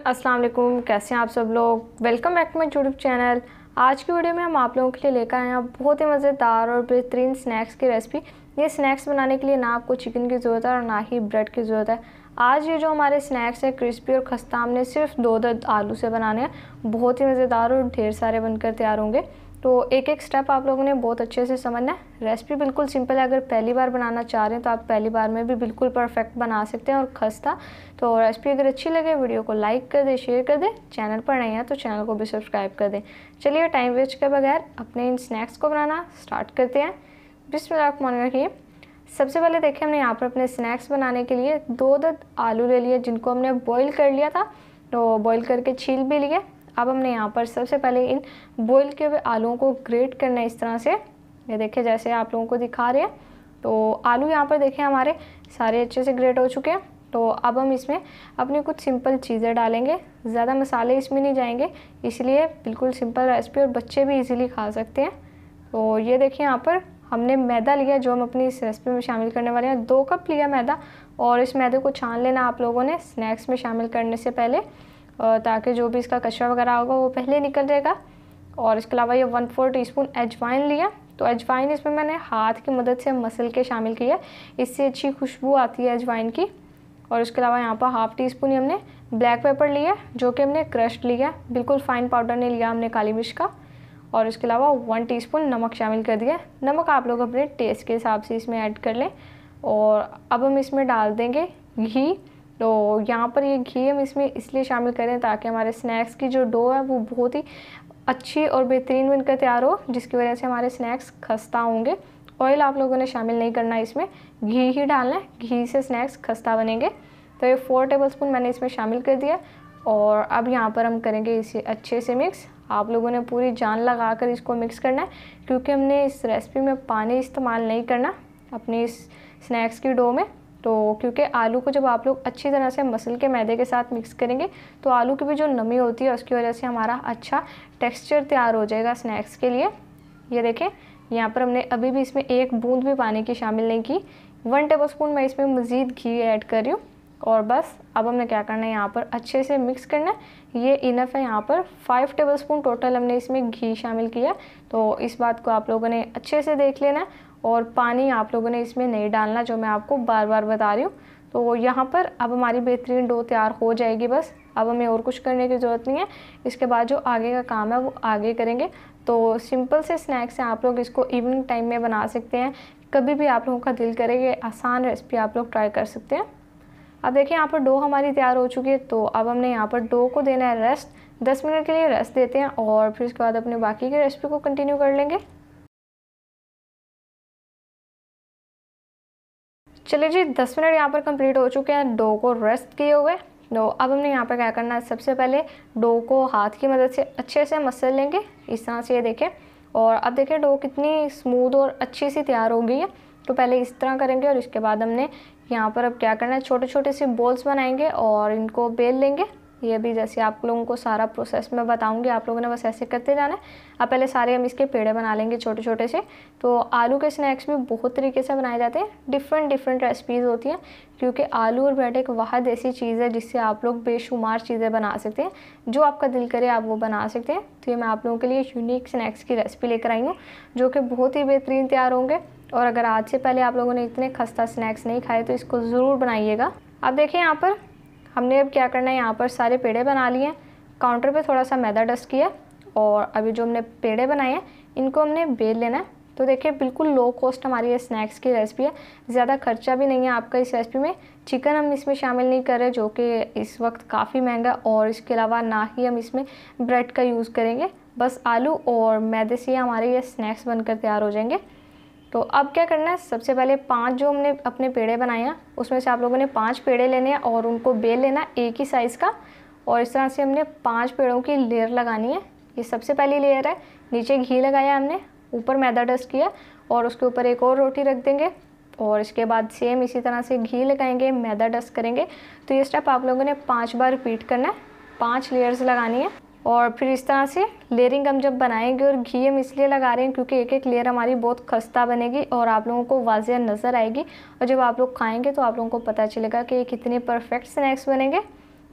अस्सलाम वालेकुम, कैसे हैं आप सब लोग। Welcome back to my YouTube channel. आज की वीडियो में हम आप लोगों के लिए लेकर आए हैं बहुत ही मज़ेदार और बेहतरीन स्नैक्स की रेसिपी। ये स्नैक्स बनाने के लिए ना आपको चिकन की ज़रूरत है और ना ही ब्रेड की ज़रूरत है। आज ये जो हमारे स्नैक्स है क्रिस्पी और खस्ता, हमने सिर्फ दो आलू से बनाने हैं। बहुत ही मज़ेदार और ढेर सारे बनकर तैयार होंगे। तो एक एक स्टेप आप लोगों ने बहुत अच्छे से समझना है। रेसिपी बिल्कुल सिंपल है। अगर पहली बार बनाना चाह रहे हैं तो आप पहली बार में भी बिल्कुल परफेक्ट बना सकते हैं और खस्ता। तो रेसिपी अगर अच्छी लगे वीडियो को लाइक कर दें, शेयर कर दें। चैनल पर नए हैं तो चैनल को भी सब्सक्राइब कर दें। चलिए टाइम वेस्ट के बगैर अपने इन स्नैक्स को बनाना स्टार्ट करते हैं। बिस्मिल्लाहिर्रहमानिर्रहीम। सबसे पहले देखिए, हमने यहाँ पर अपने स्नैक्स बनाने के लिए दो आलू ले लिए, जिनको हमने बॉईल कर लिया था। तो बॉईल करके छील भी लिए। अब हमने यहाँ पर सबसे पहले इन बॉईल किए हुए आलूओं को ग्रेट करना है इस तरह से। ये देखिए जैसे आप लोगों को दिखा रहे हैं। तो आलू यहाँ पर देखिए हमारे सारे अच्छे से ग्रेट हो चुके हैं। तो अब हम इसमें अपनी कुछ सिंपल चीज़ें डालेंगे। ज़्यादा मसाले इसमें नहीं जाएंगे, इसलिए बिल्कुल सिंपल रेसिपी और बच्चे भी इजीली खा सकते हैं। तो ये देखिए यहाँ पर हमने मैदा लिया जो हम अपनी इस रेसिपी में शामिल करने वाले हैं। 2 कप लिया मैदा, और इस मैदे को छान लेना आप लोगों ने स्नैक्स में शामिल करने से पहले, ताकि जो भी इसका कचरा वगैरह होगा वो पहले निकल जाएगा। और इसके अलावा ये 1/4 टीस्पून अजवाइन लिया। तो अजवाइन इसमें मैंने हाथ की मदद से मसल के शामिल किया, इससे अच्छी खुशबू आती है अजवाइन की। और इसके अलावा यहाँ पर 1/2 टीस्पून ही हमने ब्लैक पेपर लिया, जो कि हमने क्रश्ड लिया, बिल्कुल फाइन पाउडर नहीं लिया हमने काली मिर्च का। और इसके अलावा 1 टीस्पून नमक शामिल कर दिया। नमक आप लोग अपने टेस्ट के हिसाब से इसमें ऐड कर लें। और अब हम इसमें डाल देंगे घी। तो यहाँ पर ये घी हम इसमें इसलिए शामिल करें ताकि हमारे स्नैक्स की जो डो है वो बहुत ही अच्छी और बेहतरीन बनकर तैयार हो, जिसकी वजह से हमारे स्नैक्स खस्ता होंगे। ऑयल आप लोगों ने शामिल नहीं करना है, इसमें घी ही डालना है। घी से स्नैक्स खस्ता बनेंगे। तो ये 4 टेबलस्पून मैंने इसमें शामिल कर दिया। और अब यहाँ पर हम करेंगे इसे अच्छे से मिक्स। आप लोगों ने पूरी जान लगा कर इसको मिक्स करना है, क्योंकि हमने इस रेसिपी में पानी इस्तेमाल नहीं करना अपनी इस स्नैक्स की डो में। तो क्योंकि आलू को जब आप लोग अच्छी तरह से मसल के मैदे के साथ मिक्स करेंगे तो आलू की भी जो नमी होती है उसकी वजह से हमारा अच्छा टेक्सचर तैयार हो जाएगा स्नैक्स के लिए। ये देखें, यहाँ पर हमने अभी भी इसमें एक बूंद भी पानी की शामिल नहीं की। 1 टेबलस्पून मैं इसमें मज़ीद घी ऐड कर रही हूँ। और बस अब हमने क्या करना है, यहाँ पर अच्छे से मिक्स करना है। ये इनफ है। यहाँ पर 5 टेबलस्पून टोटल हमने इसमें घी शामिल किया। तो इस बात को आप लोगों ने अच्छे से देख लेना है, और पानी आप लोगों ने इसमें नहीं डालना, जो मैं आपको बार बार बता रही हूँ। तो यहाँ पर अब हमारी बेहतरीन डो तैयार हो जाएगी। बस अब हमें और कुछ करने की ज़रूरत नहीं है। इसके बाद जो आगे का काम है वो आगे करेंगे। तो सिंपल से स्नैक्स हैं, आप लोग इसको इवनिंग टाइम में बना सकते हैं। कभी भी आप लोगों का दिल करेगा, आसान रेसिपी आप लोग ट्राई कर सकते हैं। अब देखिए यहाँ पर डो हमारी तैयार हो चुकी है। तो अब हमने यहाँ पर डो को देना है रेस्ट। 10 मिनट के लिए रेस्ट देते हैं, और फिर उसके बाद अपने बाकी की रेसिपी को कंटिन्यू कर लेंगे। चलिए जी, 10 मिनट यहाँ पर कंप्लीट हो चुके हैं डो को रेस्ट किए हुए। तो अब हमने यहाँ पर क्या करना है, सबसे पहले डो को हाथ की मदद से अच्छे से मसल लेंगे इस तरह से। ये देखें, और अब देखें डो कितनी स्मूथ और अच्छी सी तैयार हो गई है। तो पहले इस तरह करेंगे, और इसके बाद हमने यहाँ पर अब क्या करना है, छोटे छोटे से बॉल्स बनाएंगे और इनको बेल लेंगे। ये भी जैसे आप लोगों को सारा प्रोसेस मैं बताऊंगी, आप लोगों ने बस ऐसे करते जाना है। अब पहले सारे हम इसके पेड़े बना लेंगे छोटे छोटे से। तो आलू के स्नैक्स भी बहुत तरीके से बनाए जाते हैं, डिफरेंट रेसिपीज़ होती हैं, क्योंकि आलू और ब्रेड एक वाहिद ऐसी चीज़ है जिससे आप लोग बेशुमार चीज़ें बना सकते हैं। जो आपका दिल करे आप वो बना सकते हैं। तो ये मैं आप लोगों के लिए यूनिक स्नैक्स की रेसिपी लेकर आई हूँ, जो कि बहुत ही बेहतरीन तैयार होंगे। और अगर आज से पहले आप लोगों ने इतने खस्ता स्नैक्स नहीं खाए तो इसको ज़रूर बनाइएगा। अब देखिए यहाँ पर हमने अब क्या करना है, यहाँ पर सारे पेड़े बना लिए हैं। काउंटर पे थोड़ा सा मैदा डस्ट किया, और अभी जो हमने पेड़े बनाए हैं इनको हमने बेल लेना है। तो देखिए बिल्कुल लो कॉस्ट हमारी ये स्नैक्स की रेसिपी है। ज़्यादा खर्चा भी नहीं है आपका इस रेसिपी में। चिकन हम इसमें शामिल नहीं कर रहे, जो कि इस वक्त काफ़ी महंगा, और इसके अलावा ना ही हम इसमें ब्रेड का यूज़ करेंगे। बस आलू और मैदे से हमारे ये स्नैक्स बनकर तैयार हो जाएंगे। तो अब क्या करना है, सबसे पहले 5 जो हमने अपने पेड़े बनाए हैं उसमें से आप लोगों ने 5 पेड़े लेने हैं और उनको बेल लेना है एक ही साइज़ का। और इस तरह से हमने 5 पेड़ों की लेयर लगानी है। ये सबसे पहली लेयर है। नीचे घी लगाया हमने, ऊपर मैदा डस्ट किया, और उसके ऊपर एक और रोटी रख देंगे। और इसके बाद सेम इसी तरह से घी लगाएंगे, मैदा डस्ट करेंगे। तो ये स्टेप आप लोगों ने 5 बार रिपीट करना है। 5 लेयर्स लगानी है। और फिर इस तरह से लेयरिंग हम जब बनाएंगे, और घी हम इसलिए लगा रहे हैं क्योंकि एक एक लेयर हमारी बहुत खस्ता बनेगी और आप लोगों को वाज़ेह नज़र आएगी। और जब आप लोग खाएंगे तो आप लोगों को पता चलेगा कि ये कितने परफेक्ट स्नैक्स बनेंगे।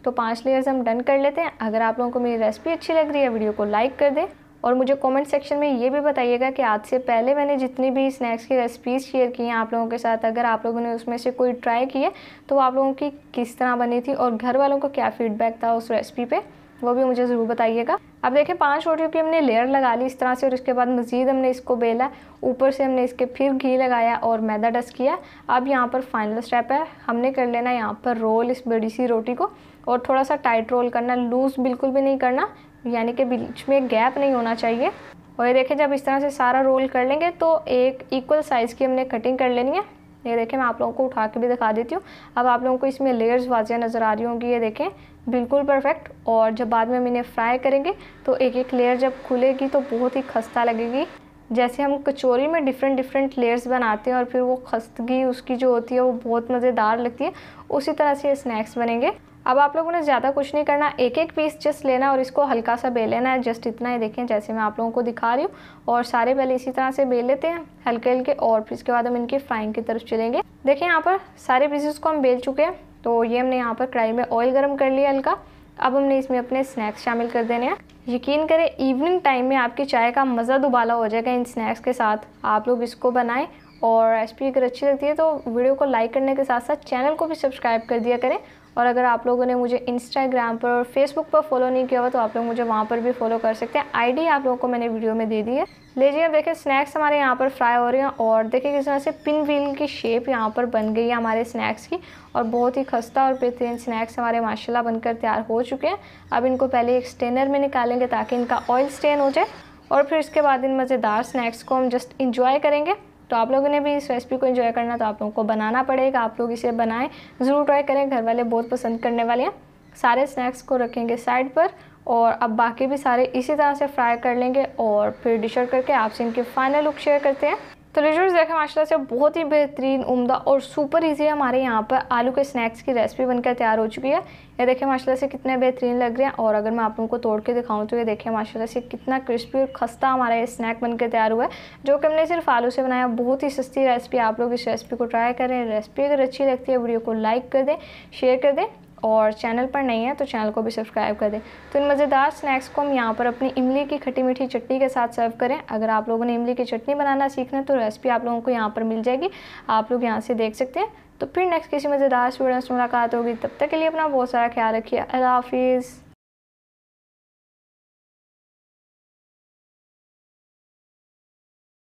तो 5 लेयर्स हम डन कर लेते हैं। अगर आप लोगों को मेरी रेसिपी अच्छी लग रही है वीडियो को लाइक कर दें और मुझे कमेंट सेक्शन में ये भी बताइएगा कि आज से पहले मैंने जितनी भी स्नैक्स की रेसिपीज़ शेयर की हैं आप लोगों के साथ, अगर आप लोगों ने उसमें से कोई ट्राई की है तो आप लोगों की किस तरह बनी थी और घर वालों को क्या फीडबैक था उस रेसिपी पे, वो भी मुझे ज़रूर बताइएगा। अब देखिए 5 रोटियों की हमने लेयर लगा ली इस तरह से और उसके बाद मज़ीद हमने इसको बेला, ऊपर से हमने इसके फिर घी लगाया और मैदा डस्ट किया। अब यहाँ पर फाइनल स्टेप है, हमने कर लेना यहाँ पर रोल इस बड़ी सी रोटी को और थोड़ा सा टाइट रोल करना, लूज़ बिल्कुल भी नहीं करना, यानी कि बीच में गैप नहीं होना चाहिए। और ये देखिए जब इस तरह से सारा रोल कर लेंगे तो एक इक्वल साइज़ की हमने कटिंग कर लेनी है। ये देखें मैं आप लोगों को उठा के भी दिखा देती हूँ। अब आप लोगों को इसमें लेयर्स वाज़िया नज़र आ रही होंगी, ये देखें बिल्कुल परफेक्ट। और जब बाद में हम इन्हें फ्राई करेंगे तो एक एक लेयर जब खुलेगी तो बहुत ही खस्ता लगेगी। जैसे हम कचौरी में डिफरेंट लेयर्स बनाते हैं और फिर वो खस्तगी उसकी जो होती है वो बहुत मज़ेदार लगती है, उसी तरह से ये स्नैक्स बनेंगे। अब आप लोगों ने ज़्यादा कुछ नहीं करना, एक एक पीस जस्ट लेना और इसको हल्का सा बेल लेना है, जस्ट इतना ही। देखें जैसे मैं आप लोगों को दिखा रही हूँ और सारे पहले इसी तरह से बेल लेते हैं हल्के हल्के और फिर इसके बाद हम इनकी फ्राइंग की तरफ चलेंगे। देखिए यहाँ पर सारे पीसेस को हम बेल चुके हैं, तो ये हमने यहाँ पर कढ़ाई में ऑयल गर्म कर लिया हल्का। अब हमने इसमें अपने स्नैक्स शामिल कर देने हैं। यकीन करें इवनिंग टाइम में आपकी चाय का मज़ा दुबाला हो जाएगा इन स्नैक्स के साथ। आप लोग इसको बनाएं और रेसिपी अगर अच्छी लगती है तो वीडियो को लाइक करने के साथ साथ चैनल को भी सब्सक्राइब कर दिया करें। और अगर आप लोगों ने मुझे इंस्टाग्राम पर और फेसबुक पर फॉलो नहीं किया हुआ तो आप लोग मुझे वहाँ पर भी फॉलो कर सकते हैं, आईडी आप लोगों को मैंने वीडियो में दे दी है। लीजिए अब देखिए स्नैक्स हमारे यहाँ पर फ्राई हो रहे हैं और देखिए किस तरह से पिन व्हील की शेप यहाँ पर बन गई है हमारे स्नैक्स की और बहुत ही खस्ता और बेहतरीन स्नैक्स हमारे माशाल्लाह बनकर तैयार हो चुके हैं। अब इनको पहले एक स्टेनर में निकालेंगे ताकि इनका ऑयल स्टेन हो जाए और फिर इसके बाद इन मज़ेदार स्नैक्स को हम जस्ट इंजॉय करेंगे। तो आप लोगों ने भी इस रेसिपी को एंजॉय करना तो आप लोगों को बनाना पड़ेगा, आप लोग इसे बनाएं, ज़रूर ट्राई करें, घर वाले बहुत पसंद करने वाले हैं। सारे स्नैक्स को रखेंगे साइड पर और अब बाकी भी सारे इसी तरह से फ्राई कर लेंगे और फिर डिश आउट करके आपसे इनकी फाइनल लुक शेयर करते हैं। तो रिजल्ट देखें माशाल्लाह से बहुत ही बेहतरीन, उम्दा और सुपर इजी हमारे यहाँ पर आलू के स्नैक्स की रेसिपी बनकर तैयार हो चुकी है। ये देखें माशाल्लाह से कितने बेहतरीन लग रहे हैं और अगर मैं आप लोगों को तोड़ के दिखाऊं तो ये देखें माशाल्लाह से कितना क्रिस्पी और खस्ता हमारा ये स्नैक बनकर तैयार हुआ है, जो कि हमने सिर्फ आलू से बनाया। बहुत ही सस्ती रेसिपी, आप लोग इस रेसिपी को ट्राई करें। रेसिपी अगर अच्छी लगती है वीडियो को लाइक कर दें, शेयर कर दें और चैनल पर नहीं है तो चैनल को भी सब्सक्राइब कर दें। तो इन मज़ेदार स्नैक्स को हम यहाँ पर अपनी इमली की खट्टी मीठी चटनी के साथ सर्व करें। अगर आप लोगों ने इमली की चटनी बनाना सीखना है तो रेसिपी आप लोगों को यहाँ पर मिल जाएगी, आप लोग यहाँ से देख सकते हैं। तो फिर नेक्स्ट किसी मज़ेदार वीडियो से मुलाकात होगी, तब तक के लिए अपना बहुत सारा ख्याल रखिए। अल्लाह हाफिज़।